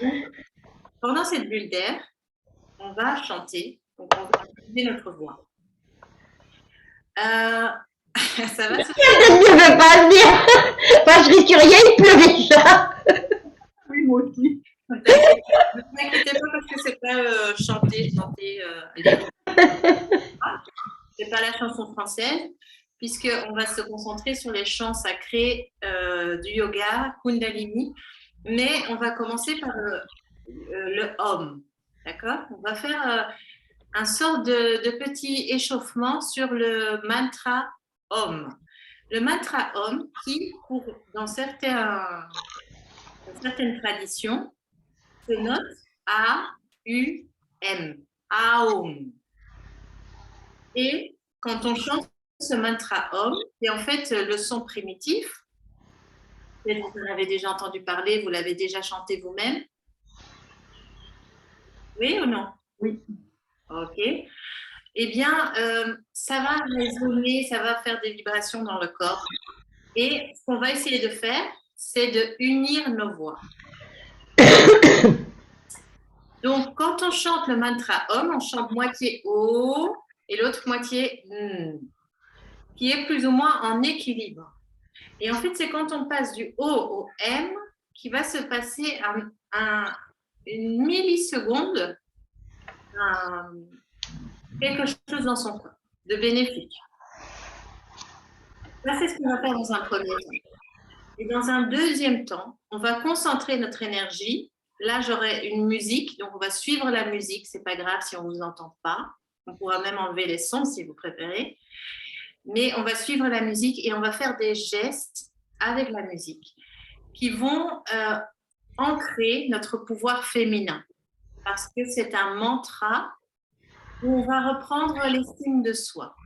Donc, pendant cette bulle d'air, on va chanter, donc on va utiliser notre voix. Ça va se faire. Je ne veux pas le dire. Moi, je risque rien, il pleut déjà. Oui, moi aussi. Ne vous inquiétez pas parce que c'est pas chanter lyrique. C'est pas la chanson française, puisqu'on va se concentrer sur les chants sacrés du yoga, Kundalini, mais on va commencer par le Om. D'accord? On va faire un sort de petit échauffement sur le mantra Om. Le mantra Om qui, dans certaines traditions, se note A-U-M. Aum. Et quand on chante ce mantra Om, c'est en fait le son primitif. Peut-être que vous en avez déjà entendu parler, vous l'avez déjà chanté vous-même. Oui ou non? Oui. Ok. Eh bien, ça va résonner, ça va faire des vibrations dans le corps. Et ce qu'on va essayer de faire, c'est de unir nos voix. Donc, quand on chante le mantra Om, on chante moitié O et l'autre moitié N, qui est plus ou moins en équilibre. Et en fait, c'est quand on passe du O au M qu'il va se passer une milliseconde, quelque chose dans son corps de bénéfique. Ça, c'est ce qu'on va faire dans un premier temps. Et dans un deuxième temps, on va concentrer notre énergie. Là, j'aurai une musique, donc on va suivre la musique. C'est pas grave si on ne vous entend pas. On pourra même enlever les sons si vous préférez. Mais on va suivre la musique et on va faire des gestes avec la musique qui vont ancrer notre pouvoir féminin. Parce que c'est un mantra où on va reprendre l'estime de soi.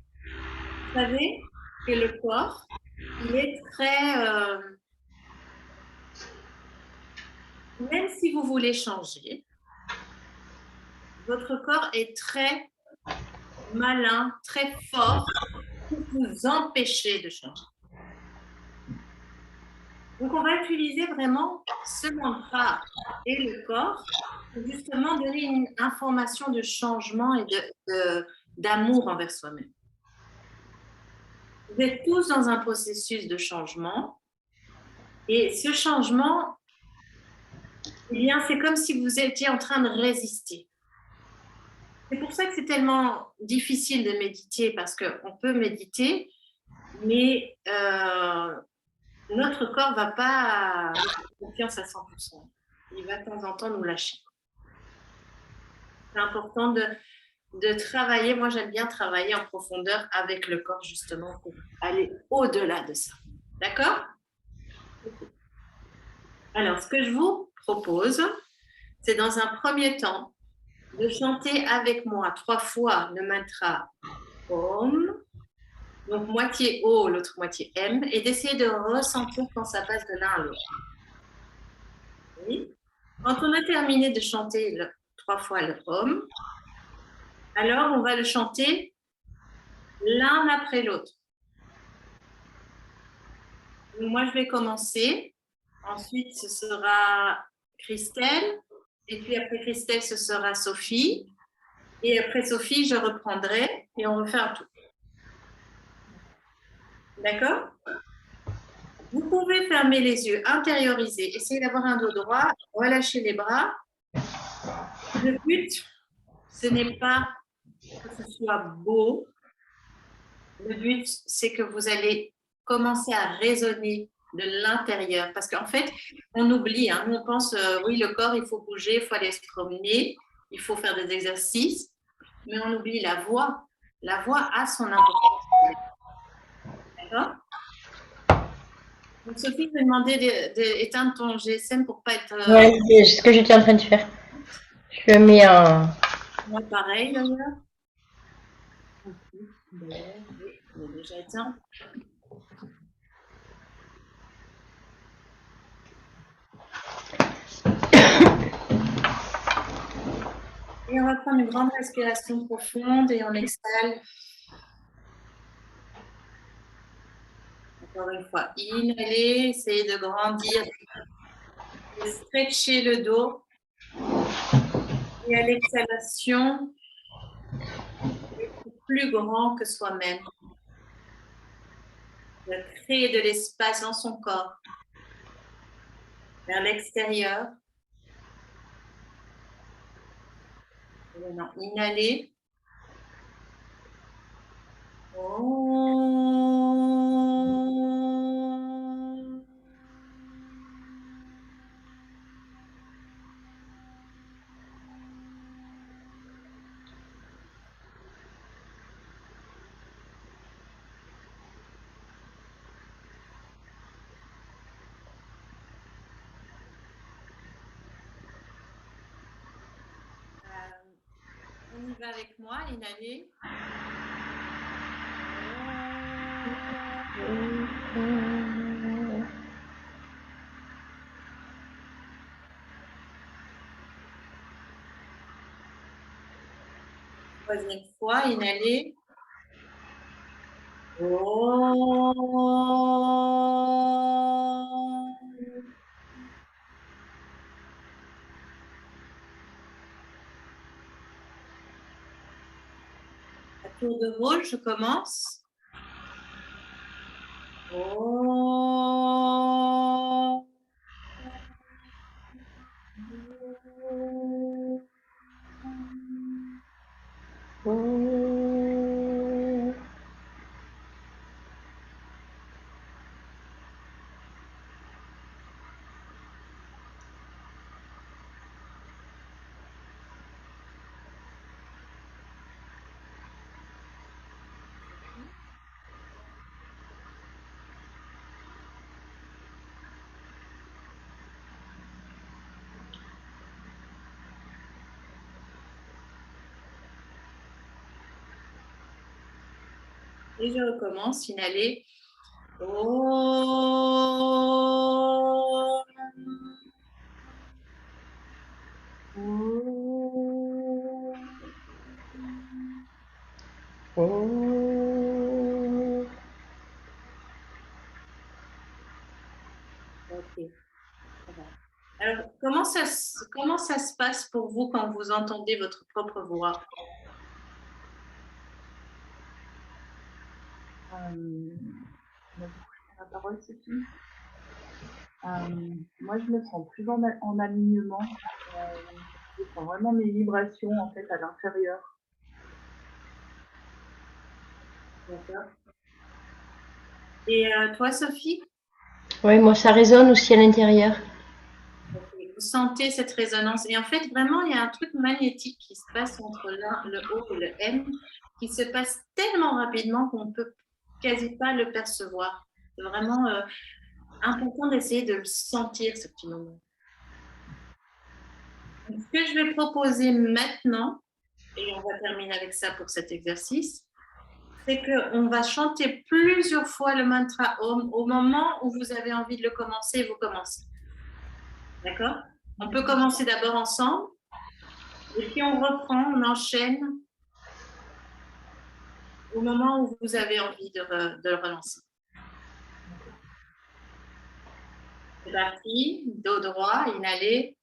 Vous savez que le corps, il est très... même si vous voulez changer, votre corps est très malin, très fort pour vous empêcher de changer. Donc, on va utiliser vraiment ce mantra et le corps pour justement donner une information de changement et d'amour envers soi-même. Vous êtes tous dans un processus de changement et ce changement, eh bien, c'est comme si vous étiez en train de résister. C'est pour ça que c'est tellement difficile de méditer parce qu'on peut méditer, mais notre corps ne va pas nous faire confiance à 100%. Il va de temps en temps nous lâcher. C'est important de travailler. Moi, j'aime bien travailler en profondeur avec le corps, justement, pour aller au-delà de ça. D'accord? Alors, ce que je vous propose, c'est dans un premier temps de chanter avec moi 3 fois le mantra Om, donc moitié O, l'autre moitié M, et d'essayer de ressentir quand ça passe de l'un à l'autre. Oui. Quand on a terminé de chanter 3 fois le Om, alors on va le chanter l'un après l'autre. Moi, je vais commencer. Ensuite, ce sera Christelle. Et puis après Christelle, ce sera Sophie. Et après Sophie, je reprendrai et on refait un tour. D'accord? Vous pouvez fermer les yeux, intérioriser, essayer d'avoir un dos droit, relâcher les bras. Le but, ce n'est pas que ce soit beau. Le but, c'est que vous allez commencer à raisonner de l'intérieur. Parce qu'en fait, on oublie, hein, nous on pense, oui, le corps, il faut bouger, il faut aller se promener, il faut faire des exercices, mais on oublie la voix. La voix a son importance. D'accord? Donc, Sophie, je vais demander d'éteindre ton GSM pour pas être... Ouais, c'est ce que j'étais en train de faire. Je le mets en. moi, pareil, d'ailleurs. Bon, oui, il est déjà éteint. Et on va prendre une grande respiration profonde et on exhale. Encore une fois, inhaler, essayez de grandir, de stretcher le dos. Et à l'exhalation, être plus grand que soi-même. De créer de l'espace dans son corps, vers l'extérieur. Maintenant, inhaler. On y va avec moi, inhaler. Troisième fois, inhaler. À tour de rôle, je commence. Et je recommence, inhaler. Ok, ça va. Alors, comment ça se passe pour vous quand vous entendez votre propre voix? La parole, Sophie. Moi, je me sens plus en alignement. Je sens vraiment mes vibrations en fait à l'intérieur. D'accord. Et toi, Sophie? Oui, moi, ça résonne aussi à l'intérieur. Okay. Vous sentez cette résonance. Et en fait, vraiment, il y a un truc magnétique qui se passe entre le O et le M qui se passe tellement rapidement qu'on ne peut quasi pas le percevoir. C'est vraiment important d'essayer de le sentir, ce petit moment. Donc, ce que je vais proposer maintenant, et on va terminer avec ça pour cet exercice, c'est qu'on va chanter plusieurs fois le mantra Om au moment où vous avez envie de le commencer, vous commencez. D'accord? On peut commencer d'abord ensemble, et puis on reprend, on enchaîne au moment où vous avez envie de le relancer. C'est parti, dos droit, inhalez.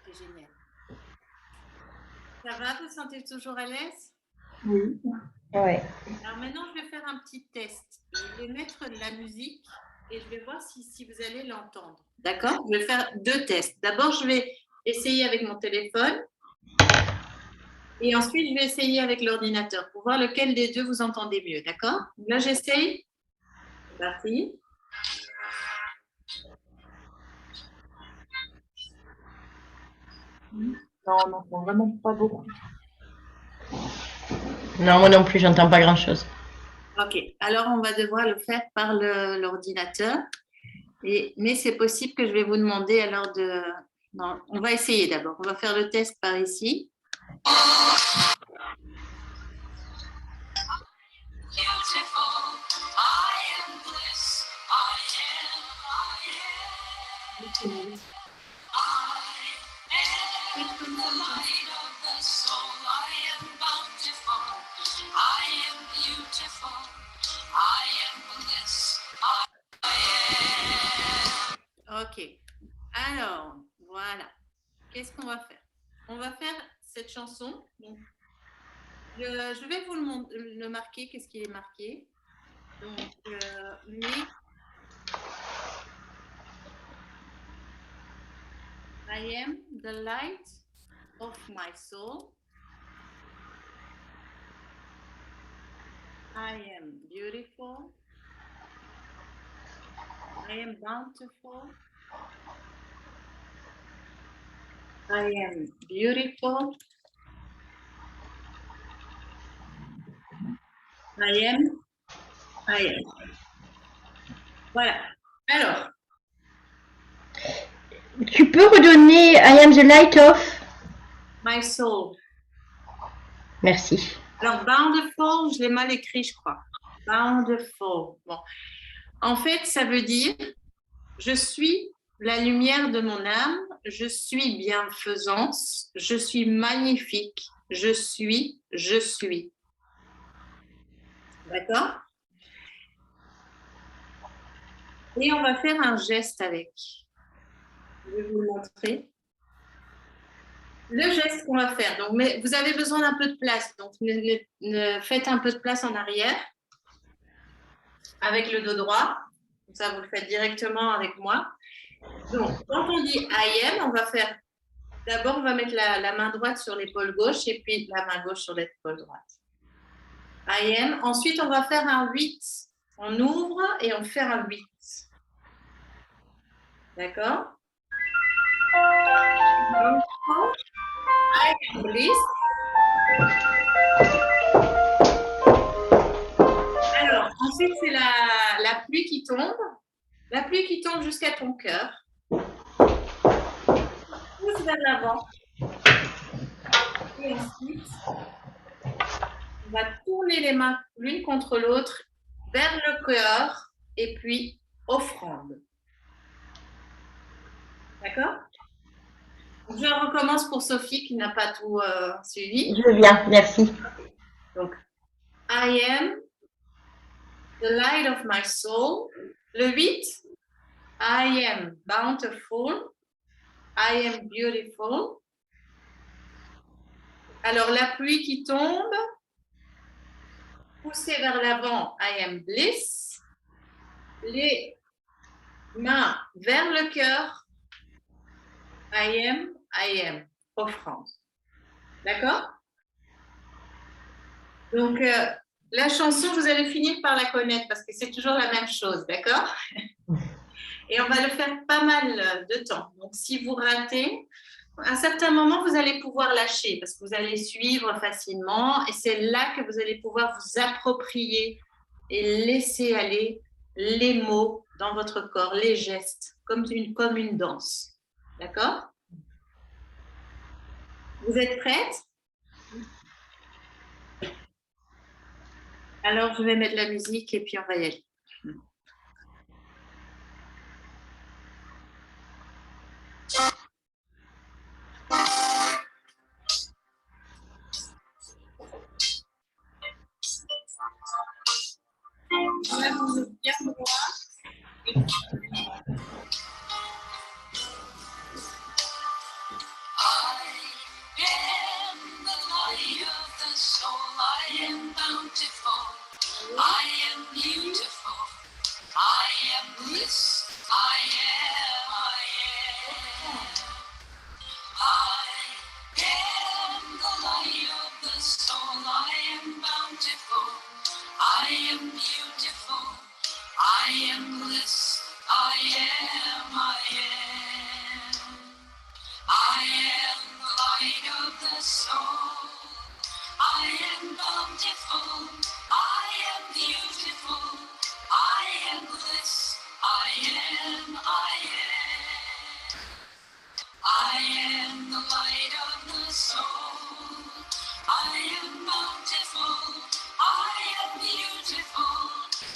C'est génial. Ça va, vous sentez toujours à l'aise? Oui. Ouais. Alors maintenant, je vais faire un petit test. Je vais mettre de la musique et je vais voir si vous allez l'entendre. D'accord? Je vais faire 2 tests. D'abord, je vais essayer avec mon téléphone et ensuite, je vais essayer avec l'ordinateur pour voir lequel des deux vous entendez mieux. D'accord? Donc là, j'essaye. C'est parti. Non, on n'entend vraiment pas beaucoup. Non, moi non plus, j'entends pas grand-chose. Ok. Alors, on va devoir le faire par l'ordinateur. Mais c'est possible que je vais vous demander alors de... Non, on va essayer d'abord. On va faire le test par ici. Ok. Alors, voilà. Qu'est-ce qu'on va faire? On va faire cette chanson. Donc, je vais vous le marquer. Qu'est-ce qui est marqué? Donc, mais I am the light of my soul. I am beautiful. I am bountiful. I am beautiful. I am. Voilà. Alors, Tu peux redonner I am the light of? my soul. Merci. Alors, bountiful, je l'ai mal écrit, je crois. Bountiful. Bon. En fait, ça veut dire je suis la lumière de mon âme, je suis bienfaisance, je suis magnifique, je suis. D'accord? Et on va faire un geste avec. Je vais vous le montrer. Le geste qu'on va faire, donc, mais vous avez besoin d'un peu de place, donc faites un peu de place en arrière avec le dos droit. Comme ça, vous le faites directement avec moi. Donc, quand on dit I am, on va faire, d'abord, on va mettre la main droite sur l'épaule gauche et puis la main gauche sur l'épaule droite. I am. Ensuite, on va faire un 8. On ouvre et on fait un 8. D'accord? I am bliss. Alors, ensuite, c'est la pluie qui tombe. La pluie qui tombe jusqu'à ton cœur. Pousse vers l'avant. Et ensuite, on va tourner les mains l'une contre l'autre vers le cœur et puis offrande. D'accord? Je recommence pour Sophie qui n'a pas tout suivi. Je veux bien, merci. Donc, I am the light of my soul. Le 8, I am bountiful. I am beautiful. Alors, la pluie qui tombe, poussez vers l'avant, I am bliss. Les mains vers le cœur, I am, offrande. D'accord? Donc, la chanson, vous allez finir par la connaître parce que c'est toujours la même chose, d'accord? Et on va le faire pas mal de temps. Donc, si vous ratez, à un certain moment, vous allez pouvoir lâcher parce que vous allez suivre facilement et c'est là que vous allez pouvoir vous approprier et laisser aller les mots dans votre corps, les gestes, comme une danse. D'accord? Vous êtes prêtes? Alors, je vais mettre la musique et puis on va y aller. Je vais vous bien droit. am beautiful. I am bliss. I am. I am the light of the soul. I am bountiful. I am beautiful. I am bliss. I am. I am the light of the soul. I am bountiful. I am beautiful. I am bliss. I am. I am the light of the soul. I am bountiful. I am beautiful.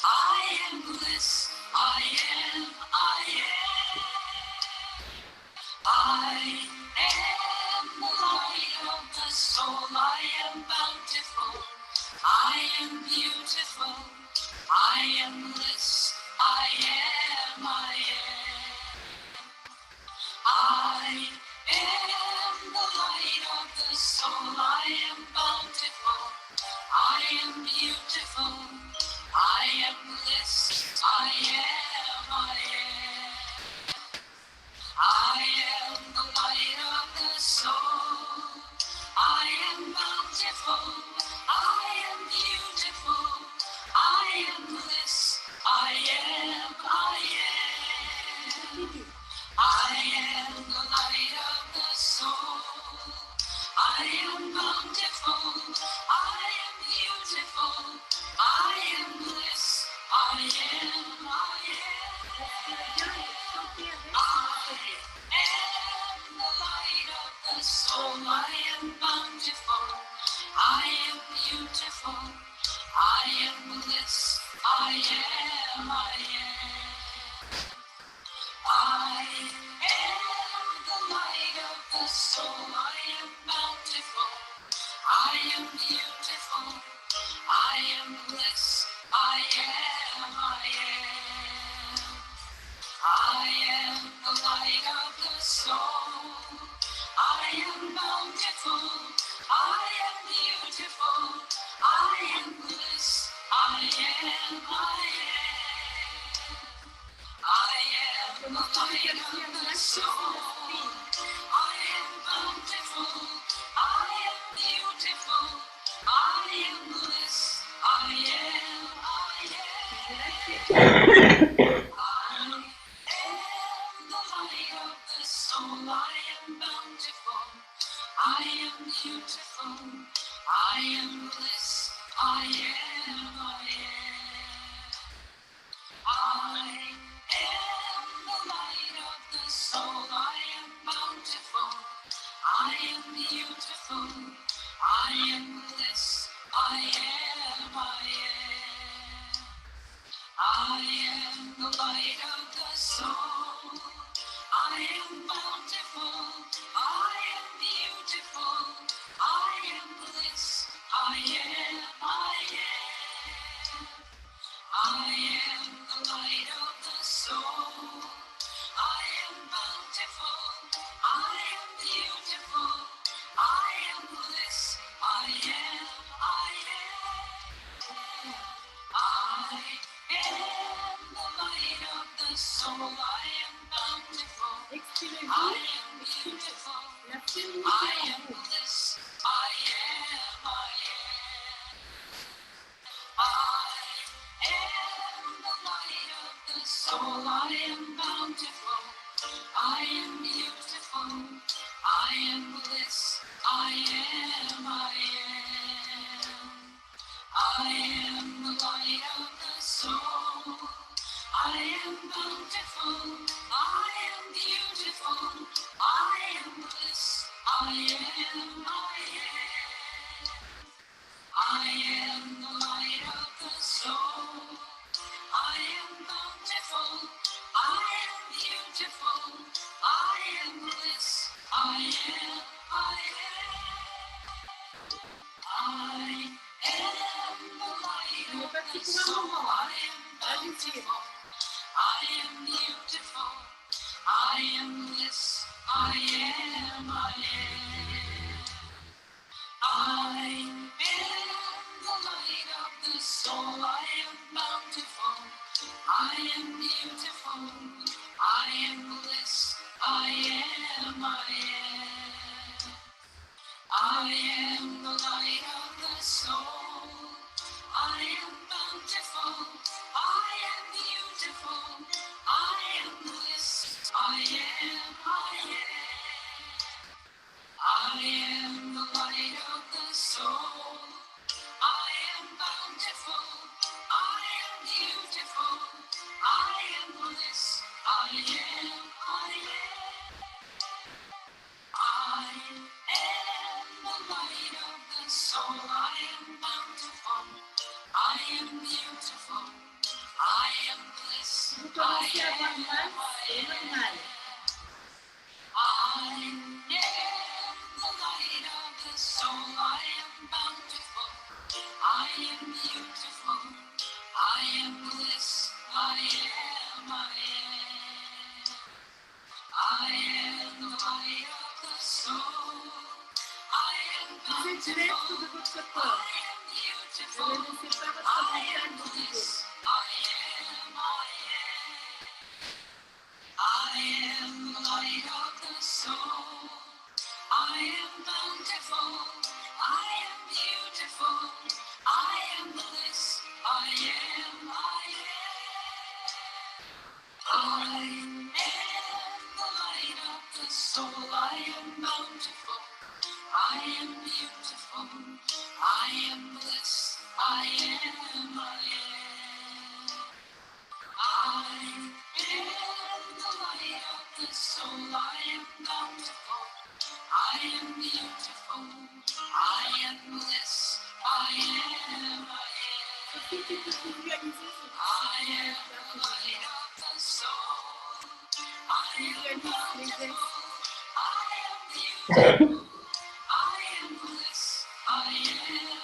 I am bliss. I am. I am the light of the soul. I am bountiful. I am beautiful. I am bliss. I am. I am the light of the soul. I am bountiful. I am beautiful. I am bliss. I am. I am the light of the soul. I am bountiful. I am beautiful. I am bliss. I am. I am the light of the soul. I am bountiful. I am beautiful. I am bliss. I am. I am the light of the soul. I am bountiful. I am beautiful. I am bliss. I am. I am the light of the soul. I am bountiful. I am beautiful. I am bliss. I am. I am the light of the soul. I am bountiful. I am beautiful. I am bliss. I am. I am the light of the soul. I am bountiful. I am beautiful. I am bliss. I am. I am the light of the soul. I am bountiful. I am beautiful. I am bliss. I am. I am the light of the soul. I am bountiful. I am beautiful. I am bliss. I am. I am the light of the soul. I am bountiful. I am beautiful. I am bliss. I am. I am the light of the soul. I am bountiful. I am beautiful. I am bliss. I am. I am the light of the soul. I am bountiful. I am beautiful. I am bliss. I am. I am the light of the soul. I am bountiful. I am beautiful. I am bliss. I am. I am the light of the soul. I am bountiful. I am beautiful. I am bliss. I am. I am the light of the soul. I am bountiful. I am beautiful. I am bliss. I am. I am the light of the soul. I am bountiful. I am beautiful. I am bliss. I am. am beautiful. I am bliss. I am. I am the light of the soul. I am bountiful. I am beautiful. I am bliss. I am. I am the light of the soul. I am bountiful. I am beautiful. I am bliss. I am. I am the light of the soul. I am bountiful. I am beautiful. I am bliss. I am. I am the light of the soul. I am bountiful. I am beautiful. I am bliss. I am. I am the light of the soul. I am bountiful. I am beautiful. I am bliss. I am. I am the light of the soul. I am bountiful. I am beautiful. I am bliss. I am. I am the light of the soul. I am bountiful. I am beautiful. I am bliss. I am. I am the light of the soul. I am bountiful. I am beautiful. I am bliss. I am. I am the light of the soul. I am bountiful. I am beautiful. I am bliss. I am.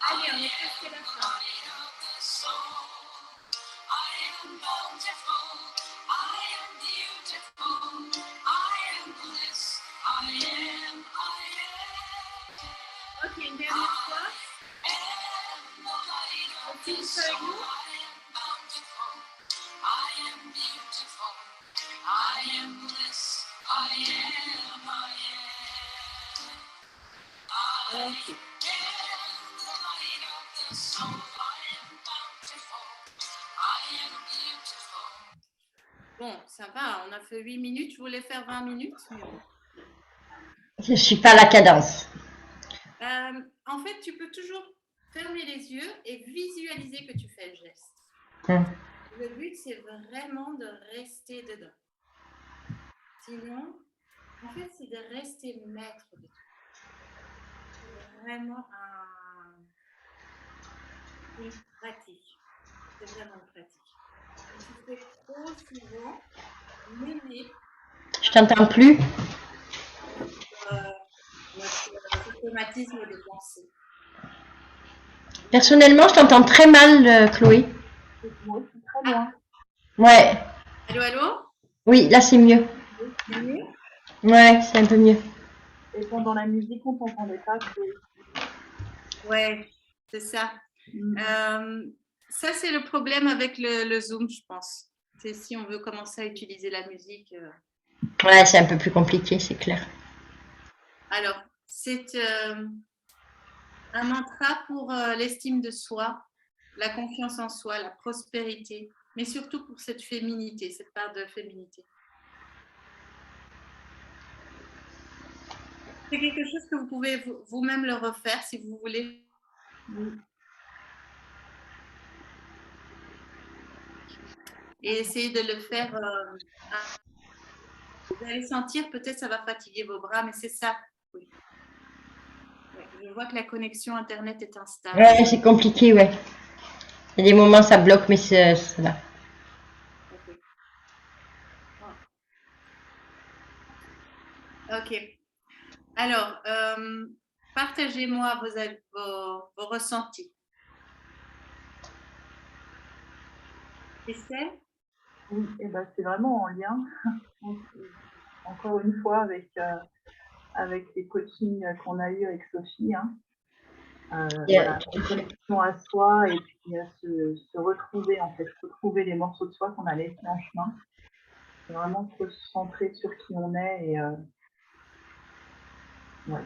I am the light of the soul. I am bountiful. I am beautiful. I am bliss. I am. Okay, une dernière fois. I am the light of the soul. I am bountiful. I am beautiful. I am bliss. I am. I am the light of the soul. I am bountiful. I am beautiful. Bon, ça va, on a fait 8 minutes. Je voulais faire 20 minutes, mais bon. Je ne suis pas à la cadence. En fait, tu peux toujours fermer les yeux et visualiser que tu fais le geste. Le but, c'est vraiment de rester dedans. Sinon, en fait, c'est de rester maître de tout. C'est vraiment une pratique. C'est vraiment une pratique. Si tu fais trop souvent, mêler. Je t'entends plus. Notre systématisme de pensée. Personnellement, je t'entends très mal, Chloé. Moi aussi, très loin. Ouais. Allô, allô? Oui, là c'est mieux. C'est mieux? Ouais, c'est un peu mieux. Et pendant la musique, on t'entendait pas, Chloé. Ouais, c'est ça. Ça, c'est le problème avec le Zoom, je pense. C'est si on veut commencer à utiliser la musique. Ouais, c'est un peu plus compliqué, c'est clair. Alors, c'est un mantra pour l'estime de soi, la confiance en soi, la prospérité, mais surtout pour cette féminité, cette part de féminité. C'est quelque chose que vous pouvez vous-même le refaire si vous voulez. Et essayer de le faire. Vous allez sentir, peut-être ça va fatiguer vos bras, mais c'est ça. Oui. Ouais, je vois que la connexion Internet est instable. Ouais, c'est compliqué, ouais. Il y a des moments ça bloque, mais ça va. Okay. Ok. Alors, partagez-moi vos ressentis. Estelle? Oui, et ben c'est vraiment en lien, encore une fois, avec les coachings qu'on a eus avec Sophie. Hein. Voilà, une connexion à soi et puis se retrouver en fait, retrouver les morceaux de soi qu'on a laissés en chemin. C'est vraiment se centrer sur qui on est et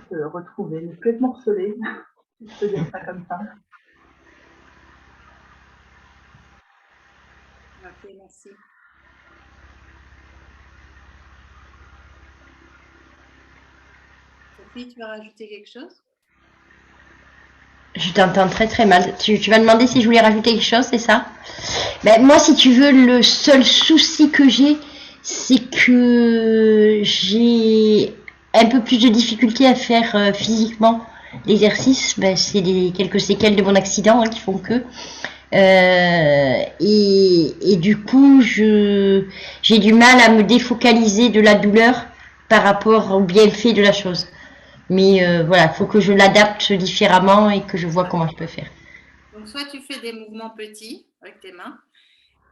se retrouver, ne plus être morcelé, si je peux dire ça comme ça. Ok, merci. Sophie, tu veux rajouter quelque chose? Je t'entends très très mal. Tu m'as demandé si je voulais rajouter quelque chose, c'est ça? Ben, moi, si tu veux, le seul souci que j'ai, c'est que j'ai un peu plus de difficulté à faire physiquement l'exercice. Ben, c'est quelques séquelles de mon accident qui font que. Et du coup, j'ai du mal à me défocaliser de la douleur par rapport au bienfait de la chose. Mais voilà, il faut que je l'adapte différemment et que je vois comment je peux faire. Donc, soit tu fais des mouvements petits avec tes mains,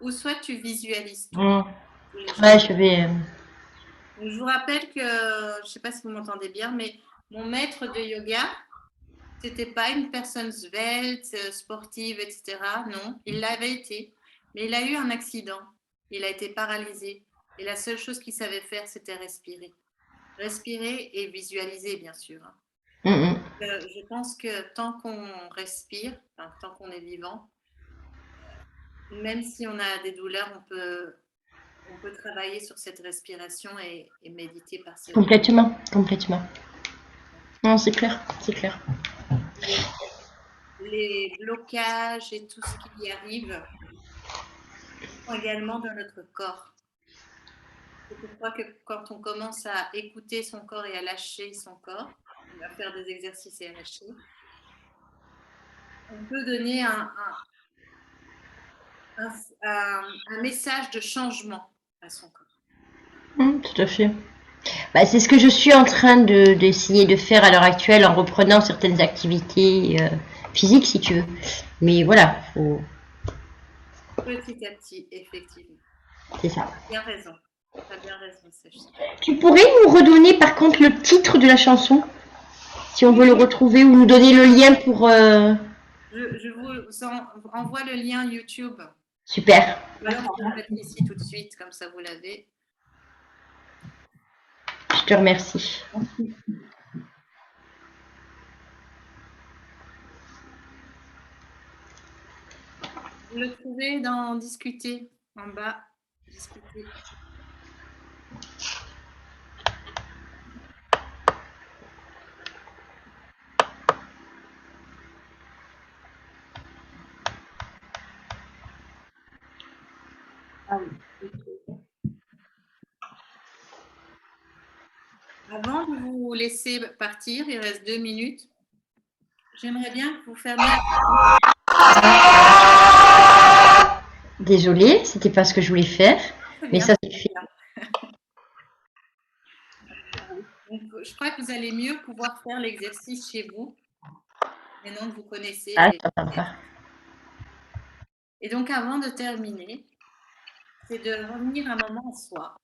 ou soit tu visualises tout, Mmh. tous les Ouais, gestes. je vais. Donc, je vous rappelle que, je ne sais pas si vous m'entendez bien, mais mon maître de yoga, c'était pas une personne svelte, sportive, etc. Non, il l'avait été, mais il a eu un accident. Il a été paralysé. Et la seule chose qu'il savait faire, c'était respirer. Respirer et visualiser, bien sûr. Mmh. Je pense que tant qu'on respire, enfin, tant qu'on est vivant, même si on a des douleurs, on peut travailler sur cette respiration et méditer par ce rythme. Complètement, complètement. Non, c'est clair, c'est clair. Les, les blocages et tout ce qui y arrive sont également dans notre corps. C'est pourquoi que quand on commence à écouter son corps et à lâcher son corps, on va faire des exercices et à lâcher, on peut donner un message de changement à son corps. Tout à fait. Bah, c'est ce que je suis en train d'essayer de faire à l'heure actuelle en reprenant certaines activités physiques, si tu veux. Mais voilà, Petit à petit, effectivement. c'est ça. Bien raison. Tu as bien raison, Sophie. Tu pourrais nous redonner par contre le titre de la chanson, si on veut le retrouver, ou nous donner le lien pour. Je vous envoie le lien YouTube. Super. Ou alors, je peux le mettre ici tout de suite, comme ça vous l'avez. Je te remercie. Merci. Vous le trouvez dans Discuter, en bas. Discuter. Ah oui. Ok. Avant de vous laisser partir, il reste 2 minutes. J'aimerais bien que vous fermiez. Désolée, c'était pas ce que je voulais faire, Très mais bien. ça suffit. Donc, je crois que vous allez mieux pouvoir faire l'exercice chez vous, maintenant que vous connaissez Ah, les ça va gestes. pas. Et donc, avant de terminer, c'est de revenir un moment en soi,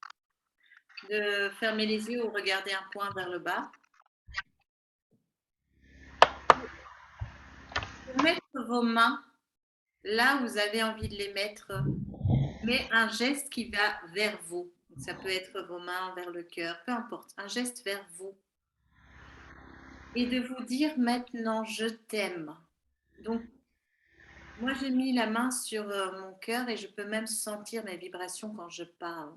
de fermer les yeux ou regarder un point vers le bas. Pour mettre vos mains là où vous avez envie de les mettre, mais un geste qui va vers vous. Ça peut être vos mains vers le cœur, peu importe, un geste vers vous. Et de vous dire maintenant, je t'aime. Donc, moi, j'ai mis la main sur mon cœur et je peux même sentir mes vibrations quand je parle.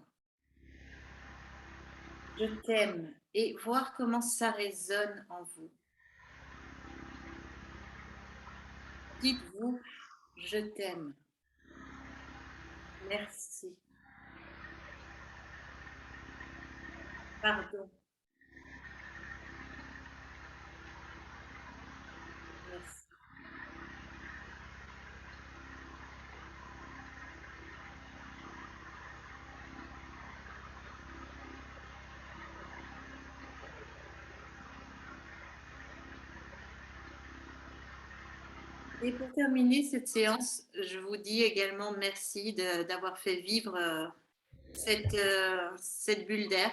Je t'aime et voir comment ça résonne en vous. Dites-vous, je t'aime. Merci. Pardon. Merci. Et pour terminer cette séance, je vous dis également merci d'avoir fait vivre cette bulle d'air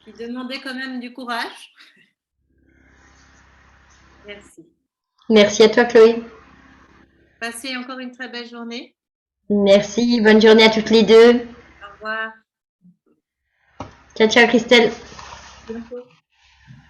qui demandait quand même du courage. Merci. Merci à toi, Chloé. Passez encore une très belle journée. Merci. Bonne journée à toutes les deux. Au revoir. Ciao, ciao, Christelle. Bientôt.